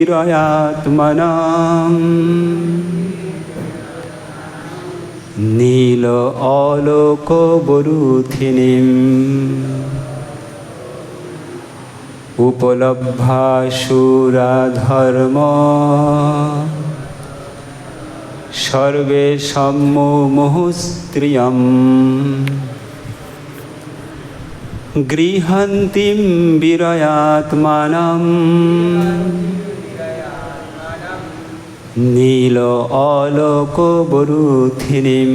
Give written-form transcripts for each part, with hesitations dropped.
রয়াত্মনাম নীল অলোক বরুথিনীম উপলব্ধাসুরা ধর্ম সর্বে সম্মুমুঃস্ত্রিয়ম গৃহন্তিম বিরয়াত্মানম নীল অলোক বরুথিনীম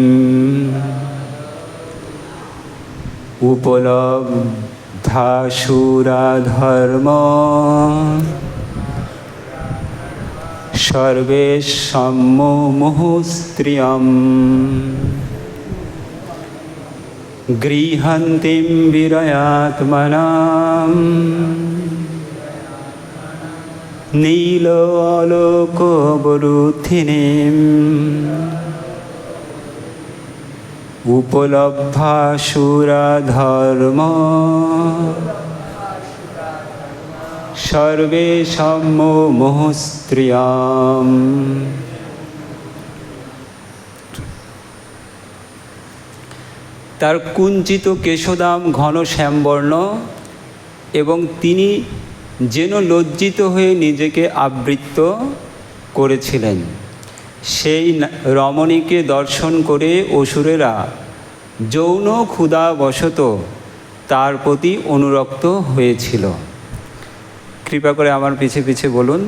উপলব্ধাসুরা ধর্ম সর্বে সম্মুমুঃস্ত্রিয়ম গৃহন্তিম বিরয়াত্মনাম নীল অলোক বরুথিনীম উপলব্ধাসুরা ধর্ম সর্বে সম্মুমুঃস্ত্রিয়ম। তার কুঞ্চিত কেশদাম ঘন শ্যামবর্ণ এবং তিনি যেন লজ্জিত হয়ে নিজেকে আবৃত করেছিলেন। সেই রমণীকে দর্শন করে অসুরেরা যৌন ক্ষুধাবশত তার প্রতি অনুরক্ত হয়েছিল। কৃপা করে আমার পিছে পিছে বলুন।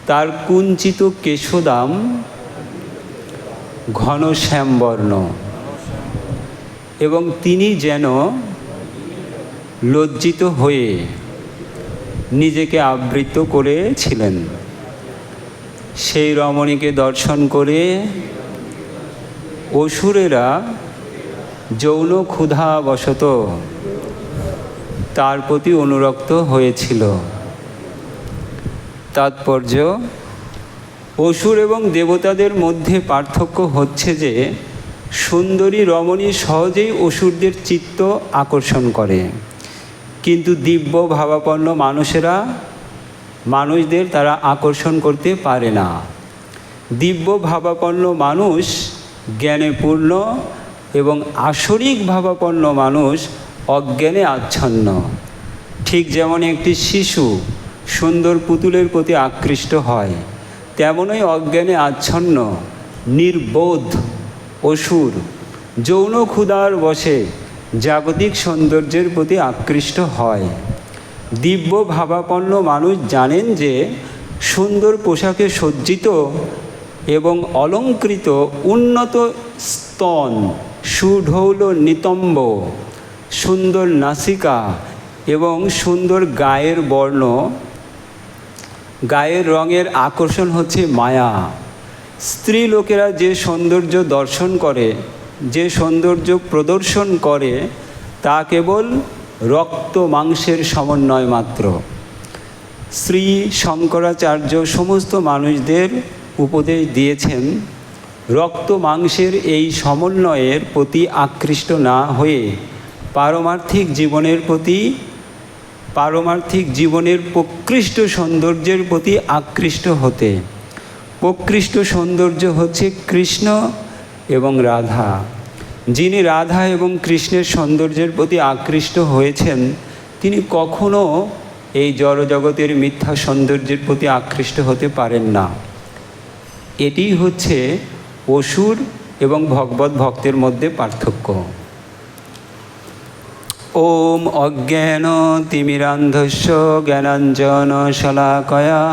তার কুঞ্চিত কেশদাম ঘন শ্যামবর্ণ এবং তিনি যেন লজ্জিত হয়ে নিজেকে আবৃত করেছিলেন। সেই রমণীকে দর্শন করে অসুরেরা যৌন ক্ষুধাবশত তার প্রতি অনুরক্ত হয়েছিল। তাৎপর্য, অসুর এবং দেবতাদের মধ্যে পার্থক্য হচ্ছে যে সুন্দরী রমণী সহজেই অসুরদের চিত্ত আকর্ষণ করে, কিন্তু দিব্য ভাবাপন্ন মানুষদের তারা আকর্ষণ করতে পারে না। দিব্য ভাবাপন্ন মানুষ জ্ঞানে পূর্ণ এবং আসরিক ভাবাপন্ন মানুষ অজ্ঞানে আচ্ছন্ন। ঠিক যেমন একটি শিশু সুন্দর পুতুলের প্রতি আকৃষ্ট হয়, তেমনই অজ্ঞানে আচ্ছন্ন নির্বোধ অসুর যৌন ক্ষুধার বশে জাগতিক সৌন্দর্যের প্রতি আকৃষ্ট হয়। দিব্য ভাবাপন্ন মানুষ জানেন যে সুন্দর পোশাকে সজ্জিত এবং অলঙ্কৃত উন্নত স্তন, সুঢৌল নিতম্ব, সুন্দর নাসিকা এবং সুন্দর গায়ের রঙের আকর্ষণ হচ্ছে মায়া। স্ত্রী লোকেরা যে সৌন্দর্য দর্শন করে, যে সৌন্দর্য প্রদর্শন করে, তা কেবল রক্ত মাংসের সমন্বয় মাত্র। শ্রী শঙ্করাচার্য সমস্ত মানুষদের উপদেশ দিয়েছেন, রক্ত মাংসের এই সমন্বয়ের প্রতি আকৃষ্ট না হয়ে পারমার্থিক জীবনের প্রকৃষ্ট সৌন্দর্যের প্রতি আকৃষ্ট হতে। প্রকৃষ্ট সৌন্দর্য হচ্ছে কৃষ্ণ এবং রাধা। যিনি রাধা এবং কৃষ্ণের সৌন্দর্যের প্রতি আকৃষ্ট হয়েছেন, তিনি কখনো এই জড়জগতের মিথ্যা সৌন্দর্যের প্রতি আকৃষ্ট হতে পারেন না। এটি হচ্ছে অসুর এবং ভগবত ভক্তের মধ্যে পার্থক্য। ওম অজ্ঞান তিমিরান্ধস্য জ্ঞানাঞ্জন শলাকয়া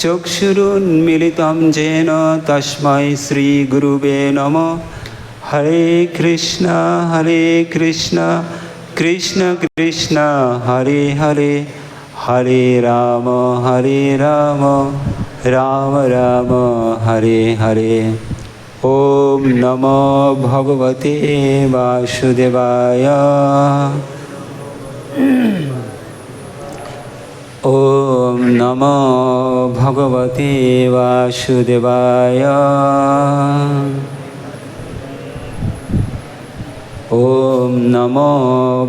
চক্ষুরুন্মিলিতং যেন তস্मै শ্রী গুরুবে নমঃ। হরে কৃষ্ণ কৃষ্ণ কৃষ্ণ হরে হরে, হরে রাম রাম রাম হরে হরে। ওম নমো ভগবতে বাসুদেবায়। ওম নমো ভগবতে বাসুদেবায়। ওম নমো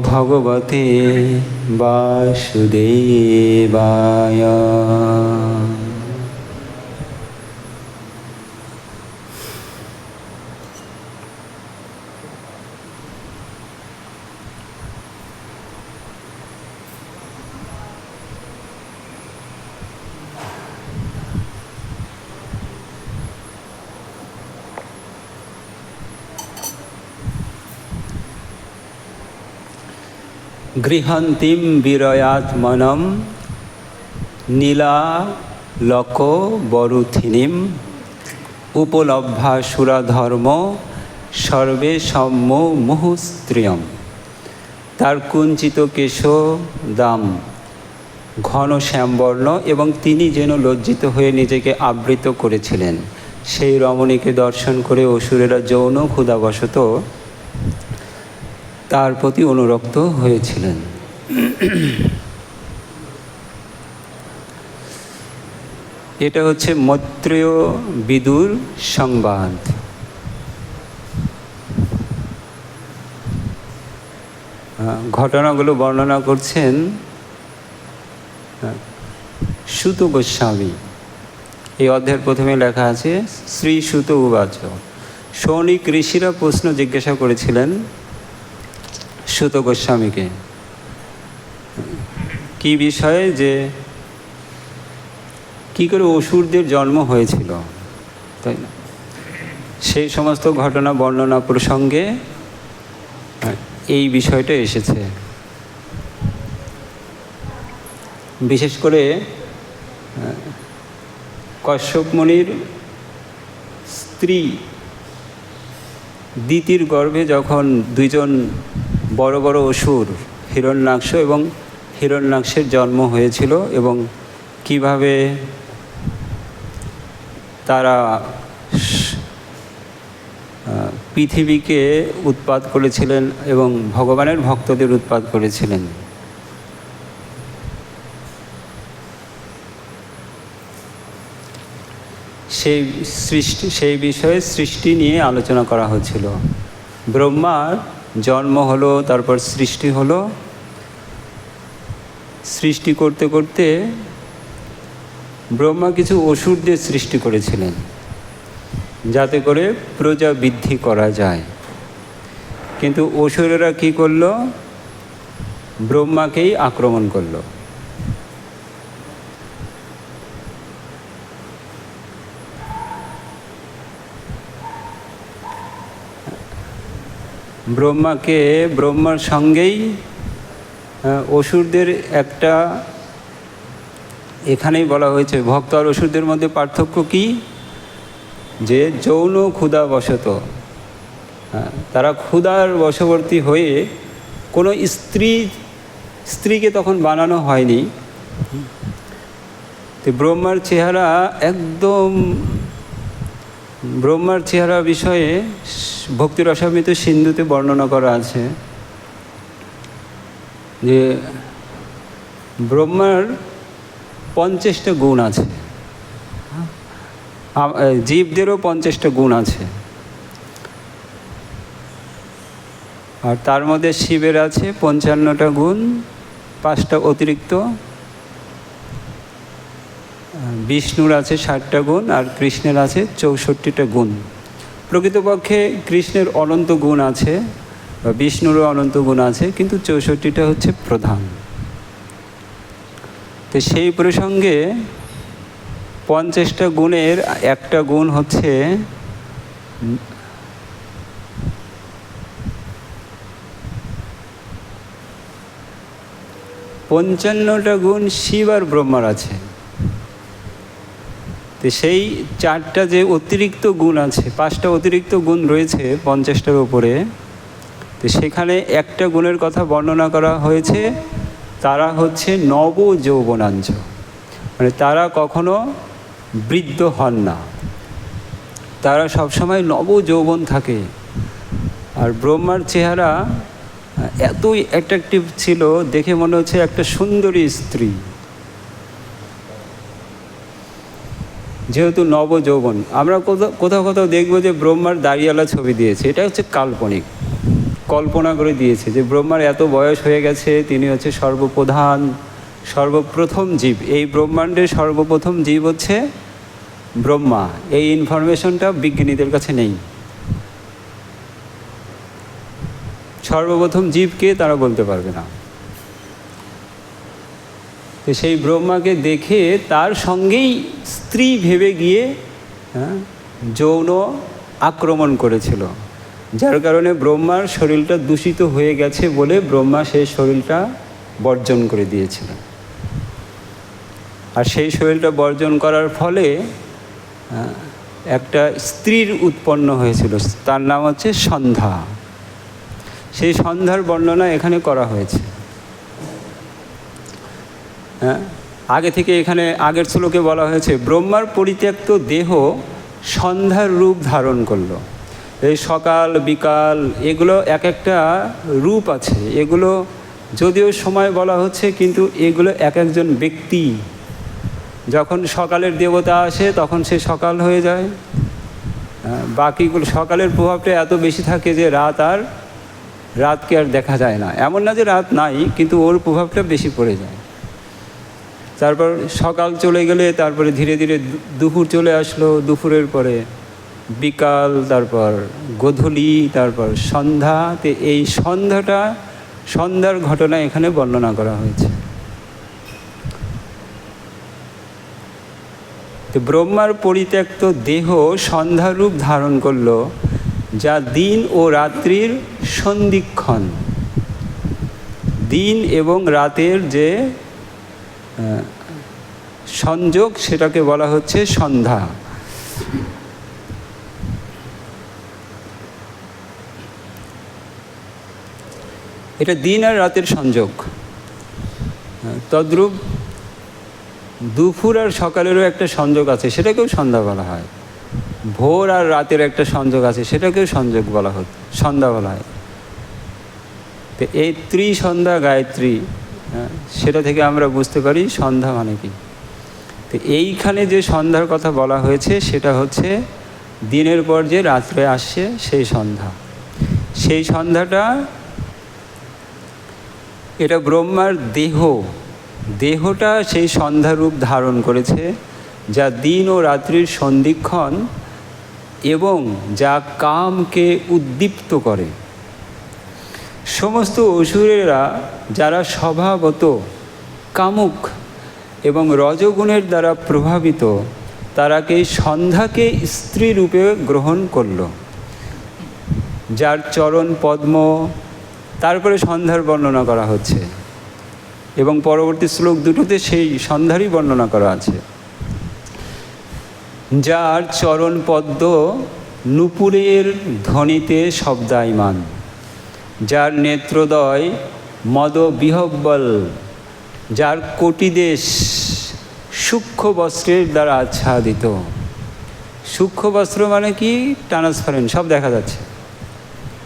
ভগবতে বাসুদেবায়। গৃহন্তীম বিরয়াত্মনম নীলালোক বরুথিনীম উপলভ্যা সুরাধর্ম সর্বে সম্য মুহুস্ত্রিয়ম। তার কুঞ্চিত কেশ দাম ঘন শ্যামবর্ণ এবং তিনি যেন লজ্জিত হয়ে নিজেকে আবৃত করেছিলেন। সেই রমণীকে দর্শন করে অসুরেরা যৌন ক্ষুধাবশত তার প্রতি অনুরক্ত হয়েছিলেন। এটা হচ্ছে মৈত্রেয় বিদুর সংবাদ। ঘটনাগুলো বর্ণনা করছেন সুত গোস্বামী। এই অধ্যায়ের প্রথমে লেখা আছে শ্রী সুত উবাচ। সৌনিক ঋষিরা প্রশ্ন জিজ্ঞাসা করেছিলেন সুত গোস্বামীকে কি বিষয়ে, যে কি করে অসুরদের জন্ম হয়েছিল, তাই না? সেই সমস্ত ঘটনা বর্ণনা প্রসঙ্গে এই বিষয়টা এসেছে। বিশেষ করে কশ্যপ মুনির স্ত্রী দিতির গর্ভে যখন দুইজন বড় বড় অসুর হিরণ্যাক্ষ এবং হিরণ্যাক্ষের জন্ম হয়েছিল এবং কিভাবে তারা পৃথিবীকে উৎপাত করেছিলেন এবং ভগবানের ভক্তদের উৎপাত করেছিলেন। সেই বিষয়ে সৃষ্টি নিয়ে আলোচনা করা হচ্ছিল। ব্রহ্মার জন্ম হলো, তারপর সৃষ্টি হলো। সৃষ্টি করতে করতে ব্রহ্মা কিছু অসুরদের সৃষ্টি করেছিলেন যাতে করে প্রজা বৃদ্ধি করা যায়। কিন্তু অসুরেরা কি করলো? ব্রহ্মাকেই আক্রমণ করলো। ব্রহ্মার সঙ্গেই অসুরদের একটা, এখানেই বলা হয়েছে ভক্ত আর অসুরদের মধ্যে পার্থক্য কি, যে যৌন ক্ষুধাবশত তারা ক্ষুধার বশবর্তী হয়ে কোনো স্ত্রীকে তখন বানানো হয়নি। তো ব্রহ্মার চেহারা বিষয়ে ভক্তি রসামৃত সিন্ধুতে বর্ণনা করা আছে যে ব্রহ্মার 50টা গুণ আছে, জীবদেরও 50টা গুণ আছে। আর তার মধ্যে শিবের আছে 55টা গুণ, 5টা অতিরিক্ত, বিষ্ণুর আছে 60টা গুণ, আর কৃষ্ণের আছে 64টা গুণ। প্রকৃতপক্ষে কৃষ্ণের অনন্ত গুণ আছে, বিষ্ণুরও অনন্ত গুণ আছে, কিন্তু 64টা হচ্ছে প্রধান। তো সেই প্রসঙ্গে 50টা গুণের একটা গুণ হচ্ছে পঞ্চান্নটা গুণ শিব আর ব্রহ্মার আছে। তো সেই 4টা যে অতিরিক্ত গুণ আছে, 5টা অতিরিক্ত গুণ রয়েছে 50টার ওপরে, তো সেখানে একটা গুণের কথা বর্ণনা করা হয়েছে, তারা হচ্ছে নব যৌবনাঞ্চ, মানে তারা কখনো বৃদ্ধ হন না, তারা সবসময় নব যৌবন থাকে। আর ব্রহ্মার চেহারা এতই অ্যাট্রাকটিভ ছিল, দেখে মনে হচ্ছে একটা সুন্দরী স্ত্রী, যেহেতু নব যৌবন। আমরা কোথাও কোথাও দেখবো যে ব্রহ্মার দাড়িওয়ালা ছবি দিয়েছে, এটা হচ্ছে কাল্পনিক। কল্পনা করে দিয়েছে যে ব্রহ্মার এত বয়স হয়ে গেছে, তিনি হচ্ছে সর্বপ্রধান, সর্বপ্রথম জীব, এই ব্রহ্মাণ্ডের সর্বপ্রথম জীব হচ্ছে ব্রহ্মা। এই ইনফরমেশনটা বিজ্ঞানীদের কাছে নেই। সর্বপ্রথম জীবকে তারা বলতে পারবে না। তো সেই ব্রহ্মাকে দেখে তার সঙ্গেই স্ত্রী ভেবে গিয়ে যৌন আক্রমণ করেছিল, যার কারণে ব্রহ্মার শরীরটা দূষিত হয়ে গেছে বলে ব্রহ্মা সেই শরীরটা বর্জন করে দিয়েছিলেন। আর সেই শরীরটা বর্জন করার ফলে একটা স্ত্রীর উৎপন্ন হয়েছিল, তার নাম হচ্ছে সন্ধ্যা। সেই সন্ধ্যার বর্ণনা এখানে করা হয়েছে। আগে থেকে এখানে আগের শ্লোকে বলা হয়েছে ব্রহ্মার পরিত্যক্ত দেহ সন্ধ্যার রূপ ধারণ করলো। এই সকাল বিকাল এগুলো এক একটা রূপ আছে, এগুলো যদিও সময় বলা হচ্ছে, কিন্তু এগুলো এক একজন ব্যক্তি। যখন সকালের দেবতা আসে তখন সে সকাল হয়ে যায়, বাকিগুলো সকালের প্রভাবটা এত বেশি থাকে যে রাতকে আর দেখা যায় না। এমন না যে রাত নাই, কিন্তু ওর প্রভাবটা বেশি পড়ে যায়। তারপর সকাল চলে গেলে তারপরে ধীরে ধীরে দুপুর চলে আসলো, দুপুরের পরে বিকাল, তারপর গোধূলি, তারপর সন্ধ্যাতে এই সন্ধ্যার ঘটনা এখানে বর্ণনা করা হয়েছে। তো ব্রহ্মার পরিত্যক্ত দেহ সন্ধ্যারূপ ধারণ করল, যা দিন ও রাত্রির সন্ধিক্ষণ। দিন এবং রাতের যে সংযোগ সেটাকে বলা হচ্ছে সন্ধ্যা। এটা দিন আর রাতের সংযোগ। তদ্রূপ দুপুর আর সকালেরও একটা সংযোগ আছে, সেটাকেও সন্ধ্যা বলা হয়। ভোর আর রাতের একটা সংযোগ আছে, সেটাকেও সন্ধ্যা বলা হয়। তো এই ত্রিসন্ধ্যা গায়ত্রী, সেটা থেকে আমরা বুঝতে পারি সন্ধ্যা মানে কি। তো এইখানে যে সন্ধ্যার কথা বলা হয়েছে সেটা হচ্ছে দিনের পর যে রাত্রে আসছে সেই সন্ধ্যা। সেই সন্ধ্যাটা, এটা ব্রহ্মার দেহটা সেই সন্ধ্যারূপ ধারণ করেছে, যা দিন ও রাত্রির সন্ধিক্ষণ এবং যা কামকে উদ্দীপ্ত করে। সমস্ত অসুরেরা যারা স্বভাবত কামুক এবং রজগুণের দ্বারা প্রভাবিত, তারাকে সন্ধ্যাকে স্ত্রী রূপে গ্রহণ করল, যার চরণ পদ্ম। তারপরে সন্ধ্যার বর্ণনা করা হচ্ছে এবং পরবর্তী শ্লোক দুটোতে সেই সন্ধ্যারই বর্ণনা করা আছে। যার চরণ পদ্ম নূপুরের ধ্বনিতে শব্দায়মান, যার নেত্রদয় মদবিহ্বল, যার কোটিদেশ সূক্ষ্ম বস্ত্রের দ্বারা আচ্ছাদিত। সূক্ষ্ম বস্ত্র মানে কি? ট্রান্সপারেন্ট, সব দেখা যাচ্ছে।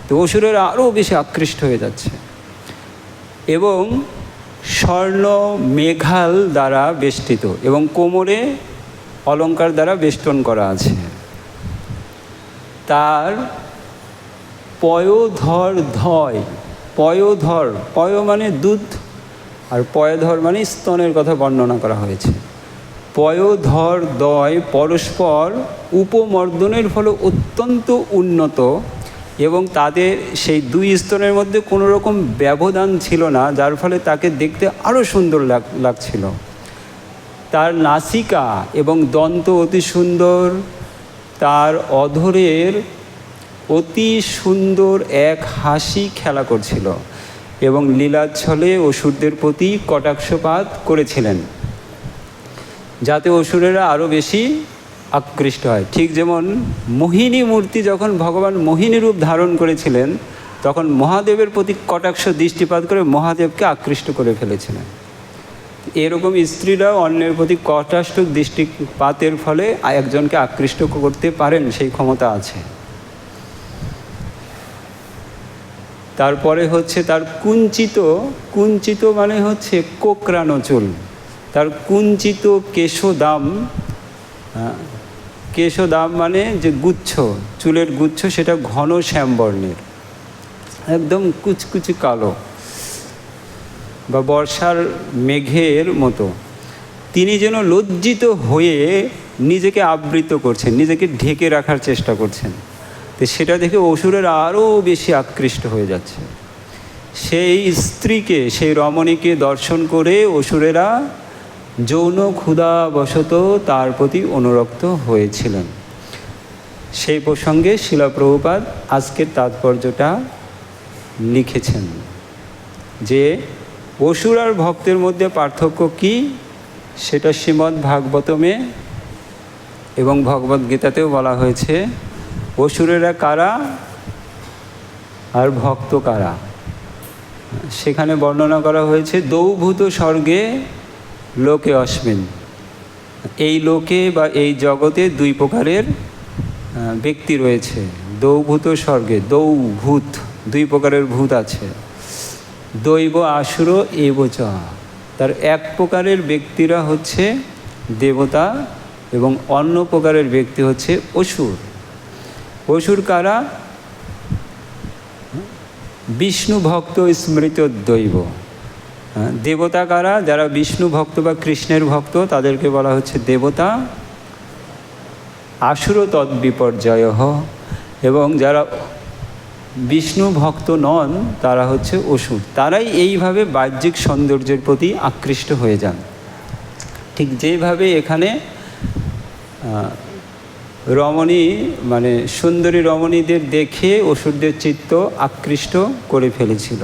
তো অসুরেরা আরও বেশি আকৃষ্ট হয়ে যাচ্ছে। এবং স্বর্ণ মেঘাল দ্বারা বেষ্টিত, এবং কোমরে অলঙ্কার দ্বারা বেষ্টন করা আছে। তার পয় মানে দুধ, আর পয়ধর মানে স্তনের কথা বর্ণনা করা হয়েছে। পয়ধর দ্বয় পরস্পর উপমর্দনের ফলে অত্যন্ত উন্নত, এবং তাদের সেই দুই স্তনের মধ্যে কোনো রকম ব্যবধান ছিল না, যার ফলে তাকে দেখতে আরও সুন্দর লাগছিল। তার নাসিকা এবং দন্ত অতি সুন্দর, তার অধরের অতি সুন্দর এক হাসি খেলা করছিল, এবং লীলাচ্ছলে অসুরদের প্রতি কটাক্ষপাত করেছিলেন, যাতে অসুরেরা আরও বেশি আকৃষ্ট হয়। ঠিক যেমন মোহিনী মূর্তি, যখন ভগবান মোহিনী রূপ ধারণ করেছিলেন, তখন মহাদেবের প্রতি কটাক্ষ দৃষ্টিপাত করে মহাদেবকে আকৃষ্ট করে ফেলেছিলেন। এরকম স্ত্রীরাও অন্যের প্রতি কটাক্ষ দৃষ্টিপাতের ফলে একজনকে আকৃষ্ট করতে পারেন, সেই ক্ষমতা আছে। তারপরে হচ্ছে তার কুঞ্চিত মানে হচ্ছে কোকড়ানো চুল। তার কুঞ্চিত কেশদাম মানে যে গুচ্ছ, চুলের গুচ্ছ, সেটা ঘন শ্যামবর্ণের। একদম কুচকুচি কালো বা বর্ষার মেঘের মতো। তিনি যেন লজ্জিত হয়ে নিজেকে আবৃত করছেন, নিজেকে ঢেকে রাখার চেষ্টা করছেন। তো সেটা দেখে অসুরেরা আরও বেশি আকৃষ্ট হয়ে যাচ্ছে। সেই স্ত্রীকে, সেই রমণীকে দর্শন করে অসুরেরা যৌন ক্ষুধাবশত তার প্রতি অনুরক্ত হয়েছিলেন। সেই প্রসঙ্গে শিলা প্রভুপাদ আজকের তাৎপর্যটা লিখেছেন যে অসুর আর ভক্তের মধ্যে পার্থক্য কি, সেটা শ্রীমদ্ ভাগবতমে এবং ভগবদ্গীতাতেও বলা হয়েছে। অসুরেরা কারা আর ভক্ত কারা, সেখানে বর্ণনা করা হয়েছে। দৌভূত স্বর্গে লোকে অস্মিন, এই লোকে বা এই জগতে দুই প্রকারের ব্যক্তি রয়েছে। দৌভূত স্বর্গে, দৌভূত দুই প্রকারের ভূত আছে। দৈব আসুর এবচ, তার এক প্রকারের ব্যক্তিরা হচ্ছে দেবতা এবং অন্য প্রকারের ব্যক্তি হচ্ছে অসুর। অসুর কারা? বিষ্ণু ভক্ত স্মৃত দৈব। দেবতা কারা? যারা বিষ্ণু ভক্ত বা কৃষ্ণের ভক্ত, তাদেরকে বলা হচ্ছে দেবতা। আসুর তদ্বিপর্যয়, এবং যারা বিষ্ণু ভক্ত নন তারা হচ্ছে অসুর। তারাই এইভাবে বাহ্যিক সৌন্দর্যের প্রতি আকৃষ্ট হয়ে যান। ঠিক যেভাবে এখানে রমণী মানে সুন্দরী রমণীদের দেখে অসুরদের চিত্ত আকৃষ্ট করে ফেলেছিল।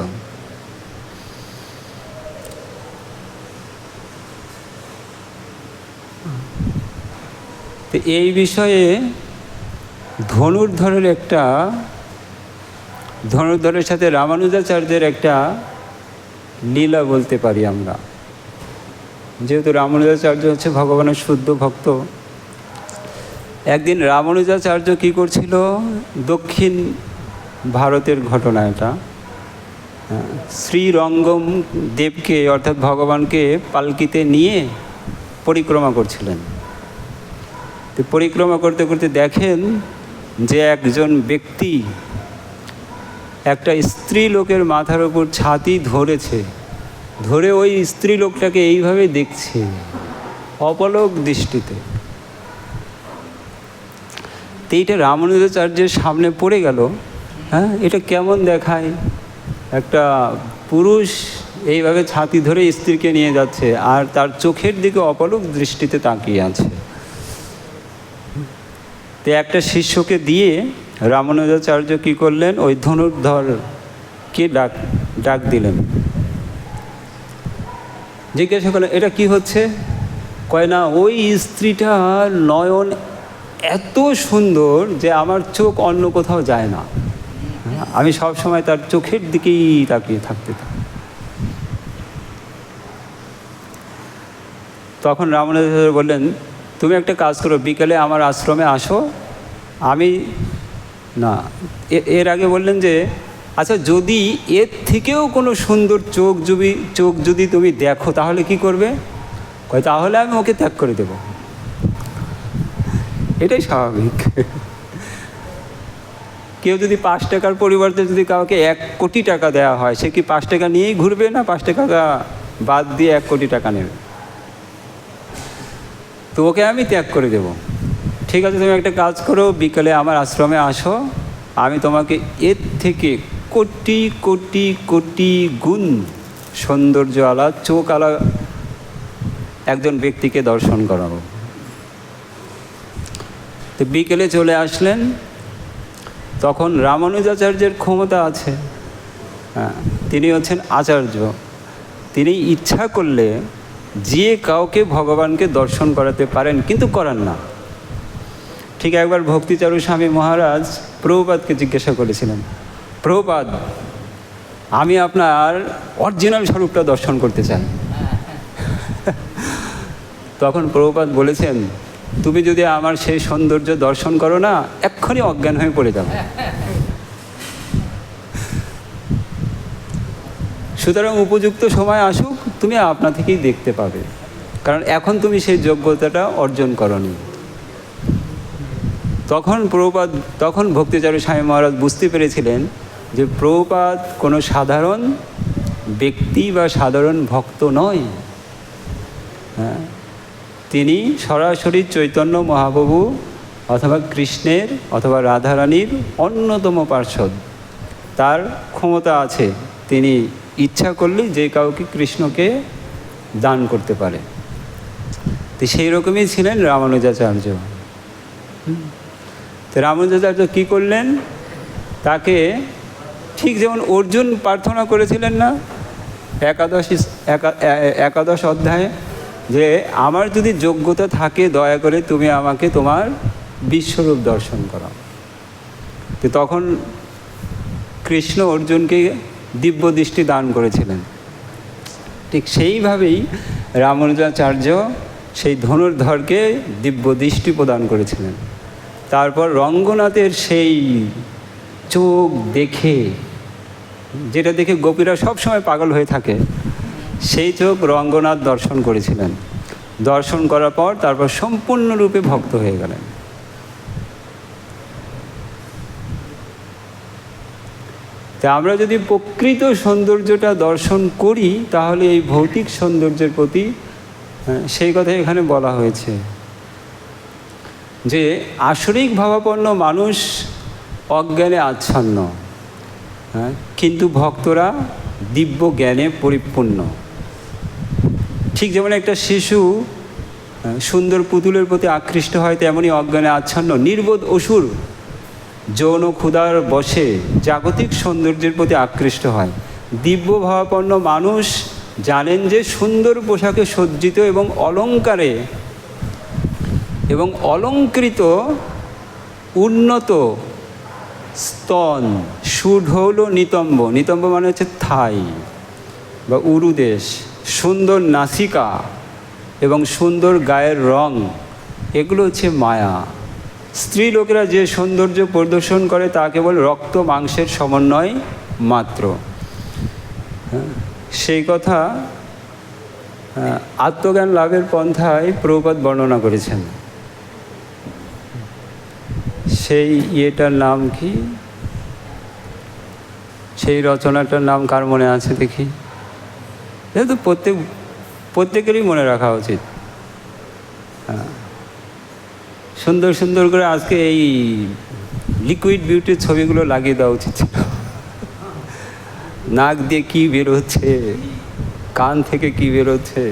তো এই বিষয়ে ধনুর্ধরের সাথে রামানুজাচার্যের একটা লীলা বলতে পারি আমরা। যেহেতু রামানুজাচার্য হচ্ছে ভগবানের শুদ্ধ ভক্ত, একদিন রামানুজাচার্য কী করছিল, দক্ষিণ ভারতের ঘটনা এটা, শ্রীরঙ্গম দেবকে অর্থাৎ ভগবানকে পালকিতে নিয়ে পরিক্রমা করছিলেন। তো পরিক্রমা করতে করতে দেখেন যে একজন ব্যক্তি একটা স্ত্রী লোকের মাথার ওপর ছাতি ধরেছে, ধরে ওই স্ত্রী লোকটাকে এইভাবে দেখছে অপলক দৃষ্টিতে। তো এইটা রামানুজাচার্যের সামনে পড়ে গেল। হ্যাঁ, এটা কেমন দেখায়, একটা পুরুষ এইভাবে ছাতি ধরে স্ত্রীকে নিয়ে যাচ্ছে আর তার চোখের দিকে অপলক দৃষ্টিতে তাকিয়ে আছে। তো একটা শিষ্যকে দিয়ে রামানুজাচার্য কী করলেন, ওই ধনুর্ধরকে ডাক দিলেন। জিজ্ঞাসা করলেন এটা কি হচ্ছে? কয় না, ওই স্ত্রীটার নয়ন এত সুন্দর যে আমার চোখ অন্য কোথাও যায় না, আমি সব সময় তার চোখের দিকেই তাকিয়ে থাকতে থাকি। তখন রামানুজাচার্য বললেন তুমি একটা কাজ করো, বিকেলে আমার আশ্রমে আসো। আমি না, এর আগে বললেন যে আচ্ছা যদি এর থেকেও কোনো সুন্দর চোখ যদি তুমি দেখো তাহলে কি করবে? কয় তাহলে আমি ওকে ত্যাগ করে দেব। এটাই স্বাভাবিক। কেউ যদি 5 টাকার পরিবর্তে যদি কাউকে 1 কোটি টাকা দেওয়া হয়, সে কি 5 টাকা নিয়েই ঘুরবে না 5 টাকা বাদ দিয়ে 1 কোটি টাকা নেবে? তো ওকে আমি ত্যাগ করে দেব। ঠিক আছে, তুমি একটা কাজ করো, বিকালে আমার আশ্রমে আসো, আমি তোমাকে এর থেকে কোটি কোটি কোটি গুণ সৌন্দর্যওয়ালা চোখওয়ালা একজন ব্যক্তিকে দর্শন করাবো। তো বিকেলে চলে আসলেন। তখন রামানুজাচার্যের ক্ষমতা আছে, হ্যাঁ, তিনি হচ্ছেন আচার্য। তিনি ইচ্ছা করলে যে কাউকে ভগবানকে দর্শন করাতে পারেন, কিন্তু করান না। ঠিক একবার ভক্তিচারু স্বামী মহারাজ প্রভুপাদকে জিজ্ঞাসা করেছিলেন, প্রভুপাদ আমি আপনার অরিজিনাল স্বরূপটা দর্শন করতে চাই। তখন প্রভুপাদ বলেছেন তুমি যদি আমার সেই সৌন্দর্য দর্শন করো না, এক্ষুনি অজ্ঞান হয়ে পড়ে যাবে। সুতরাং উপযুক্ত সময় আসুক, তুমি আপনা থেকেই দেখতে পাবে, কারণ এখন তুমি সেই যোগ্যতাটা অর্জন করনি। তখন ভক্তিচারু স্বামী মহারাজ বুঝতে পেরেছিলেন যে প্রভুপাদ কোনো সাধারণ ব্যক্তি বা সাধারণ ভক্ত নয়। হ্যাঁ, তিনি সরাসরি চৈতন্য মহাপ্রভু অথবা কৃষ্ণের অথবা রাধারানীর অন্যতম পার্ষদ। তার ক্ষমতা আছে, তিনি ইচ্ছা করলে যে কাউকে কৃষ্ণকে দান করতে পারে। তো সেই রকমই ছিলেন রামানুজাচার্য। তো রামানুজাচার্য কী করলেন, তাকে ঠিক যেমন অর্জুন প্রার্থনা করেছিলেন না একাদশ অধ্যায়ে, যে আমার যদি যোগ্যতা থাকে দয়া করে তুমি আমাকে তোমার বিশ্বরূপ দর্শন করো। তো তখন কৃষ্ণ অর্জুনকে দিব্য দৃষ্টি দান করেছিলেন। ঠিক সেইভাবেই রামানুজাচার্য সেই ধনুর্ধরকে দিব্য দৃষ্টি প্রদান করেছিলেন। তারপর রঙ্গনাথের সেই চোখ দেখে, যেটা দেখে গোপীরা সবসময় পাগল হয়ে থাকে, সেই চোখ রঙ্গনাথ দর্শন করেছিলেন। দর্শন করার পর তারপর সম্পূর্ণরূপে ভক্ত হয়ে গেলেন। তা আমরা যদি প্রকৃত সৌন্দর্যটা দর্শন করি তাহলে এই ভৌতিক সৌন্দর্যের প্রতি, সেই কথা এখানে বলা হয়েছে যে আসরিক ভাবাপন্ন মানুষ অজ্ঞানে আচ্ছন্ন, কিন্তু ভক্তরা দিব্য জ্ঞানে পরিপূর্ণ। ঠিক যেমন একটা শিশু সুন্দর পুতুলের প্রতি আকৃষ্ট হয়, তেমনই অজ্ঞানে আচ্ছন্ন নির্বোধ অসুর যৌন ক্ষুধার বশে জাগতিক সৌন্দর্যের প্রতি আকৃষ্ট হয়। দিব্য ভাবাপন্ন মানুষ জানেন যে সুন্দর পোশাকে সজ্জিত এবং অলঙ্কারে এবং অলঙ্কৃত উন্নত স্তন, সুঢৌল নিতম্ব, নিতম্ব মানে হচ্ছে থাই বা উরুদেশ, সুন্দর নাসিকা এবং সুন্দর গায়ের রং, এগুলো হচ্ছে মায়া। স্ত্রী লোকেরা যে সৌন্দর্য প্রদর্শন করে তা কেবল রক্ত মাংসের সমন্বয় মাত্র। সেই কথা আত্মজ্ঞান লাভের পন্থায় প্রভুপাদ বর্ণনা করেছেন। সেই ইয়েটার নাম কি, সেই রচনাটার নাম কার মনে আছে দেখি? যেহেতু প্রত্যেকেরই মনে রাখা উচিত। হ্যাঁ, সুন্দর সুন্দর করে আজকে এই লিকুইড বিউটির ছবিগুলো লাগিয়ে দেওয়া উচিত ছিল। নাক দিয়ে কী বেরোচ্ছে, কান থেকে কী বেরোচ্ছে,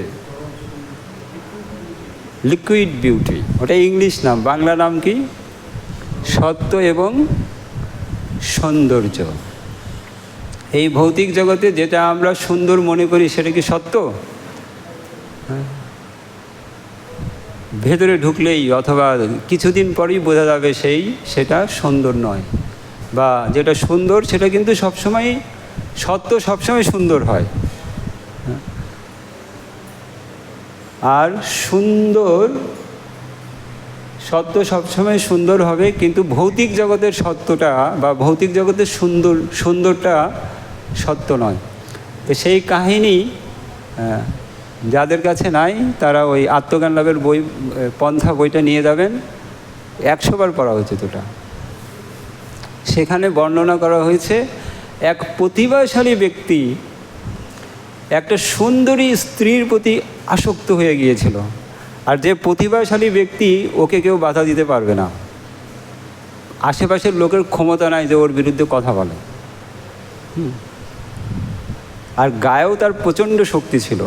লিকুইড বিউটি, ওটা ইংলিশ নাম। বাংলা নাম কি? সত্য এবং সৌন্দর্য। এই ভৌতিক জগতে যেটা আমরা সুন্দর মনে করি সেটা কি সত্য? ভেতরে ঢুকলেই অথবা কিছুদিন পরেই বোঝা যাবে সেটা সুন্দর নয়, বা যেটা সুন্দর সেটা কিন্তু সবসময় সত্য, সবসময় সুন্দর হয়। আর সুন্দর সত্য সবসময় সুন্দর হবে, কিন্তু ভৌতিক জগতের সত্যটা বা ভৌতিক জগতের সুন্দরটা সত্য নয়। তো সেই কাহিনী যাদের কাছে নাই তারা ওই আত্মজ্ঞান লাভের পন্থা বইটা নিয়ে যাবেন, 100 বার পড়া উচিত ওটা। সেখানে বর্ণনা করা হয়েছে এক প্রতিভাশালী ব্যক্তি একটা সুন্দরী স্ত্রীর প্রতি আসক্ত হয়ে গিয়েছিল। আর যে প্রতিভাশালী ব্যক্তি, ওকে কেউ বাধা দিতে পারবে না, আশেপাশের লোকের ক্ষমতা নাই যে ওর বিরুদ্ধে কথা বলে। আর গায়েও তার প্রচণ্ড শক্তি ছিল।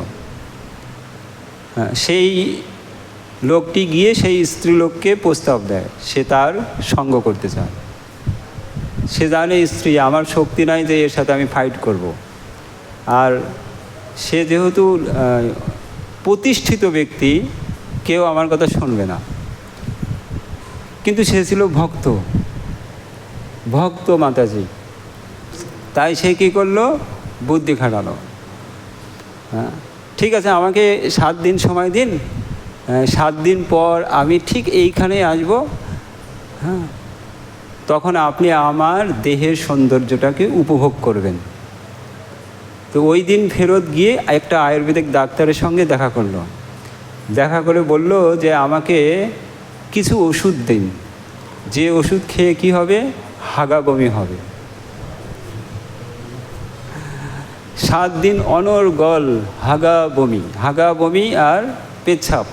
সেই লোকটি গিয়ে সেই স্ত্রীলোককে প্রস্তাব দেয়, সে তার সঙ্গ করতে চায়। সে জানে স্ত্রী আমার শক্তি নাই যে এর সাথে আমি ফাইট করব। আর সে যেহেতু প্রতিষ্ঠিত ব্যক্তি, কেউ আমার কথা শুনবে না। কিন্তু সে ছিল ভক্ত মাতাজি। তাই সে কী করলো? বুদ্ধি খাটালো। হ্যাঁ, ঠিক আছে, আমাকে 7 দিন সময় দিন, 7 দিন পর আমি ঠিক এইখানে আসব। হ্যাঁ, তখন আপনি আমার দেহের সৌন্দর্যটাকে উপভোগ করবেন। তো ওই দিন ফেরত গিয়ে একটা আয়ুর্বেদিক ডাক্তারের সঙ্গে দেখা করলো। দেখা করে বলল যে আমাকে কিছু ওষুধ দিন, যে ওষুধ খেয়ে কি হবে? হাগা বমি হবে। 7 দিন অনর্গল হাগা বমি আর পেচ্ছাপ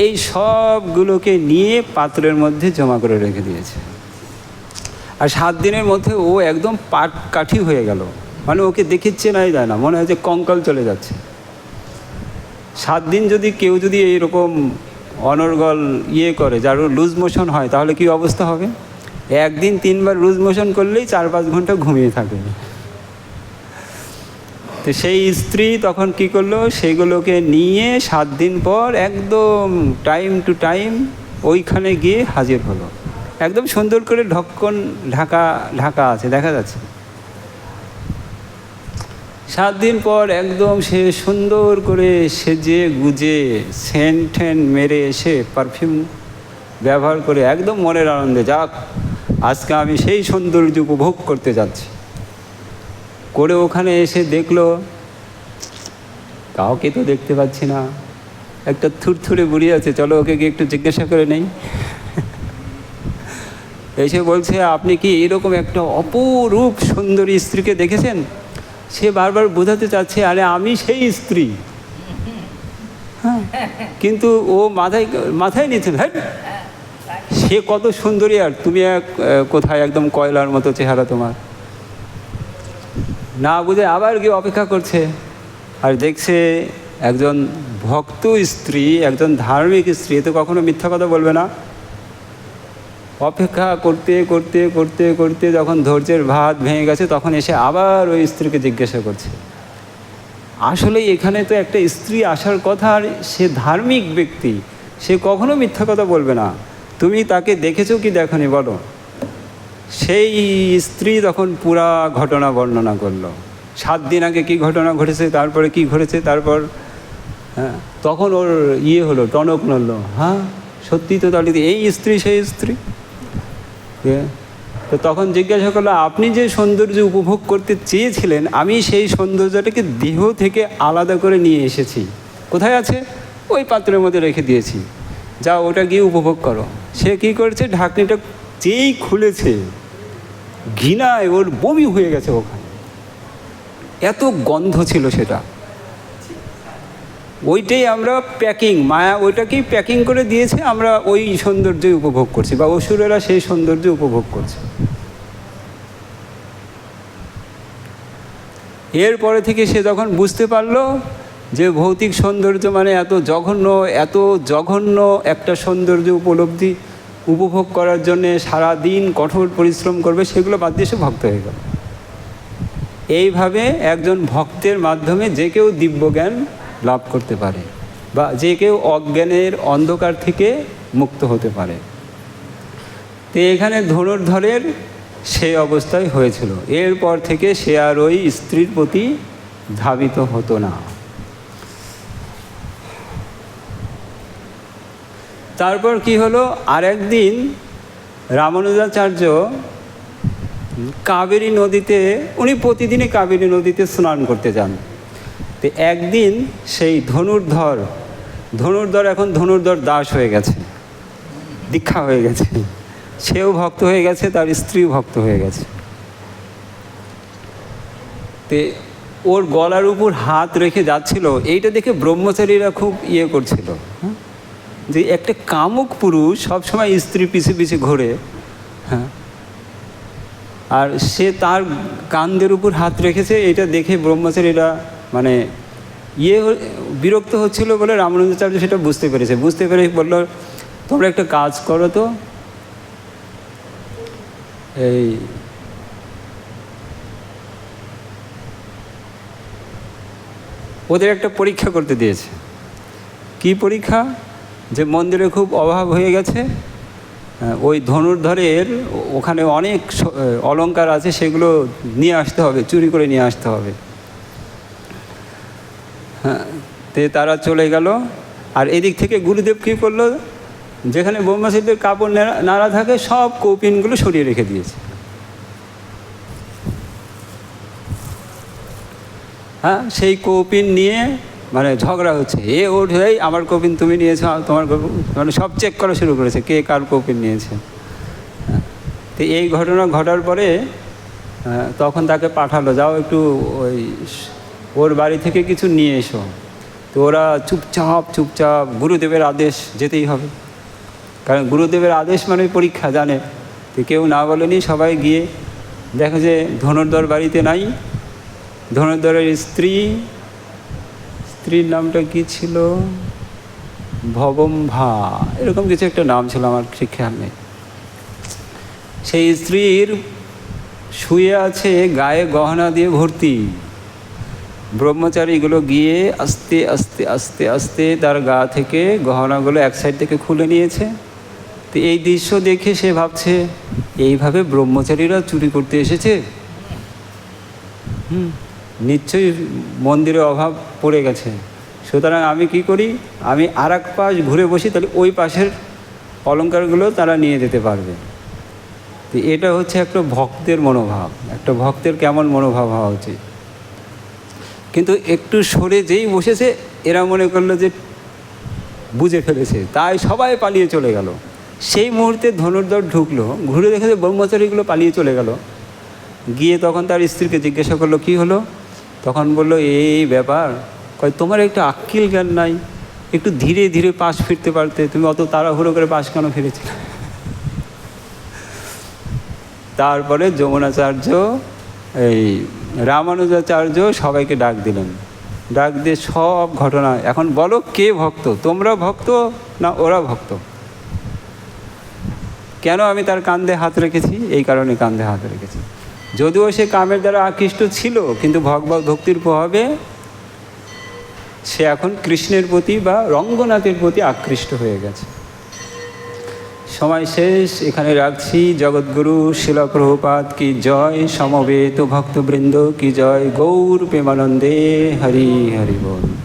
এই সবগুলোকে নিয়ে পাত্রের মধ্যে জমা করে রেখে দিয়েছে। আর 7 দিনের মধ্যে ও একদম পাট কাঠি হয়ে গেল, মানে ওকে দেখে চেনাই যায় না, মনে হয় যে কঙ্কাল চলে যাচ্ছে। 7 দিন যদি কেউ যদি এইরকম অনর্গল করে, যার লুজ মোশন হয়, তাহলে কি অবস্থা হবে? একদিন 3 বার লুজ মোশন করলেই 4-5 ঘন্টা ঘুমিয়ে থাকে। তো সেই স্ত্রী তখন কি করলো, সেইগুলোকে নিয়ে 7 দিন পর একদম টাইম টু টাইম ওইখানে গিয়ে হাজির হলো। একদম সুন্দর করে ঢাকা আছে, দেখা যাচ্ছে। 7 দিন পর একদম সে সুন্দর করে সেজে গুজে সেন্ট মেরে এসে পারফিউম ব্যবহার করে একদম মনের আনন্দে, যাক আজকে আমি সেই সৌন্দর্য উপভোগ করতে যাচ্ছি করে ওখানে এসে দেখলো কাউকে তো দেখতে পাচ্ছি না, একটা থুরথুরে বুড়ি আছে, চলো ওকে গিয়ে একটু জিজ্ঞাসা করে নেই। এসে বলছে, আপনি কি এরকম একটা অপরূপ সুন্দরী স্ত্রীকে দেখেছেন? সে বারবার বোঝাতে চাচ্ছে, আরে আমি সেই স্ত্রী। হ্যাঁ, কিন্তু ও মাথায় নিচ্ছে, হ্যাঁ সে কত সুন্দরী আর তুমি কোথায়, একদম কয়লার মতো চেহারা তোমার। না বুঝে আবার গিয়ে অপেক্ষা করছে, আর দেখছে একজন ভক্ত স্ত্রী, একজন ধার্মিক স্ত্রী, তো কখনো মিথ্যা কথা বলবে না। অপেক্ষা করতে করতে করতে করতে যখন ধৈর্যের ভাত ভেঙে গেছে, তখন এসে আবার ওই স্ত্রীকে জিজ্ঞাসা করছে, আসলে এখানে তো একটা স্ত্রী আসার কথা, আর সে ধার্মিক ব্যক্তি, সে কখনো মিথ্যা কথা বলবে না, তুমি তাকে দেখেছো কি দেখনি বলো। সেই স্ত্রী তখন পুরা ঘটনা বর্ণনা করলো, 7 দিন আগে কী ঘটনা ঘটেছে, তারপরে কি ঘটেছে, তারপর হ্যাঁ তখন ওর হলো, টনক নড়লো, হ্যাঁ সত্যি তো, তাহলে এই স্ত্রী সেই স্ত্রী। তো তখন জিজ্ঞাসা করলো, আপনি যে সৌন্দর্য উপভোগ করতে চেয়েছিলেন, আমি সেই সৌন্দর্যটাকে দেহ থেকে আলাদা করে নিয়ে এসেছি। কোথায় আছে? ওই পাত্রের মধ্যে রেখে দিয়েছি, যা ওটা গিয়ে উপভোগ করো। সে কী করেছে, ঢাকনিটা যেই খুলেছে, ঘৃণায় ওর বমি হয়ে গেছে ওখানে, এত গন্ধ ছিল সেটা। ওইটাই আমরা মায়া ওইটাকেই প্যাকিং করে দিয়েছে, আমরা ওই সৌন্দর্য উপভোগ করছি, বা অসুরেরা সেই সৌন্দর্য উপভোগ করছে। এরপরে থেকে সে যখন বুঝতে পারলো যে ভৌতিক সৌন্দর্য মানে এত জঘন্য একটা সৌন্দর্য উপভোগ করার জন্যে সারাদিন কঠোর পরিশ্রম করবে, সেগুলো বাদ দিয়ে সে ভক্ত হয়ে গেল। এইভাবে একজন ভক্তের মাধ্যমে যে কেউ দিব্যজ্ঞান লাভ করতে পারে, বা যে কেউ অজ্ঞানের অন্ধকার থেকে মুক্ত হতে পারে। তো এখানে ধনুর্ধরের সেই অবস্থায় হয়েছিল। এরপর থেকে সে আর ওই স্ত্রীর প্রতি ধাবিত হতো না। তারপর কি হলো, আরেকদিন রামানুজাচার্য কাবেরী নদীতে, উনি প্রতিদিনই কাবেরী নদীতে স্নান করতে যান। তো একদিন সেই ধনুর্ধর এখন ধনুর্ধর দাস হয়ে গেছে, দীক্ষা হয়ে গেছে, সেও ভক্ত হয়ে গেছে, তার স্ত্রীও ভক্ত হয়ে গেছে। তে ওর গলার উপর হাত রেখে যাচ্ছিল, এইটা দেখে ব্রহ্মচারীরা খুব করছিল, যে একটা কামুক পুরুষ সবসময় স্ত্রী পিছে পিছে ঘোরে, হ্যাঁ, আর সে তার কাঁধের উপর হাত রেখেছে, এটা দেখে ব্রহ্মচারীরা মানে বিরক্ত হচ্ছিল বলে রামানুজাচার্য সেটা বুঝতে পেরে বলল, তোমরা একটা কাজ করো তো, এই ওদের একটা পরীক্ষা করতে দিয়েছে। কি পরীক্ষা? যে মন্দিরে খুব অভাব হয়ে গেছে, ওই ধনুর্ধরের ওখানে অনেক অলংকার আছে, সেগুলো নিয়ে আসতে হবে, চুরি করে নিয়ে আসতে হবে। হ্যাঁ, তে তারা চলে গেল। আর এদিক থেকে গুরুদেব কী করলো, যেখানে ব্রহ্মচারীদের কাপড় নাড়া থাকে সব কৌপিনগুলো সরিয়ে রেখে দিয়েছে। হ্যাঁ, সেই কৌপিন নিয়ে মানে ঝগড়া হচ্ছে, ওর হয়েই আমার কৌপিন তুমি নিয়েছো, তোমার কৌপিন, মানে সব চেক করা শুরু করেছে কে কার কৌপিন নিয়েছে। তো এই ঘটনা ঘটার পরে তখন তাকে পাঠালো, যাও একটু ওই ওর বাড়ি থেকে কিছু নিয়ে এসো। তো ওরা চুপচাপ চুপচাপ, গুরুদেবের আদেশ, যেতেই হবে, কারণ গুরুদেবের আদেশ মানে পরীক্ষা, জানে। তো কেউ না বলেনি, সবাই গিয়ে দেখো যে ধনুর্ধর বাড়িতে নাই। ধনুর্ধরের স্ত্রীর নামটা কি ছিল, ভবম্ভা, এরকম কিছু একটা নাম ছিল, আমার ঠিক খেয়াল নেই। সেই স্ত্রীর শুয়ে আছে, গায়ে গহনা দিয়ে ভর্তি। ব্রহ্মচারীগুলো গিয়ে আস্তে আস্তে আস্তে আস্তে তার গা থেকে গহনাগুলো এক সাইড থেকে খুলে নিয়েছে। তো এই দৃশ্য দেখে সে ভাবছে, এইভাবে ব্রহ্মচারীরা চুরি করতে এসেছে, নিশ্চয়ই মন্দিরে অভাব পড়ে গেছে। সুতরাং আমি কি করি, আমি আর এক পাশ ঘুরে বসি, তাহলে ওই পাশের অলঙ্কারগুলো তারা নিয়ে যেতে পারবে। তো এটা হচ্ছে একটা ভক্তের মনোভাব, একটা ভক্তের কেমন মনোভাব হওয়া উচিত। কিন্তু একটু সরে যেই বসেছে, এরা মনে করলো যে বুঝে ফেলেছে, তাই সবাই পালিয়ে চলে গেল। সেই মুহূর্তে ধনুর্ধর ঢুকলো, ঘুরে দেখে যে ব্রহ্মচারীগুলো পালিয়ে চলে গেল। গিয়ে তখন তার স্ত্রীকে জিজ্ঞাসা করলো কী হলো। তখন বললো, এই ব্যাপার। কয়, তোমার একটু আক্কিল জ্ঞান নাই, একটু ধীরে ধীরে পাশ ফিরতে পারতে, তুমি অত তাড়াহুড়ো করে পাশ কেন ফিরেছিলে। তারপরে যমুনাচার্য, এই রামানুজাচার্য সবাইকে ডাক দিলেন। ডাক দিয়ে সব ঘটনা, এখন বলো কে ভক্ত, তোমরা ভক্ত না ওরা ভক্ত। কেন আমি তার কাঁধে হাত রেখেছি, এই কারণে কাঁধে হাত রেখেছি। যদিও সে কামের দ্বারা আকৃষ্ট ছিল, কিন্তু ভক্তির প্রভাবে সে এখন কৃষ্ণের প্রতি বা রঙ্গনাথের প্রতি আকৃষ্ট হয়ে গেছে। সময় শেষ, এখানে রাখছি। জগৎগুরু শিল প্রভুপাদ কি জয়, সমবেত ভক্তবৃন্দ কি জয়, গৌর প্রেমানন্দে হরি হরি বল।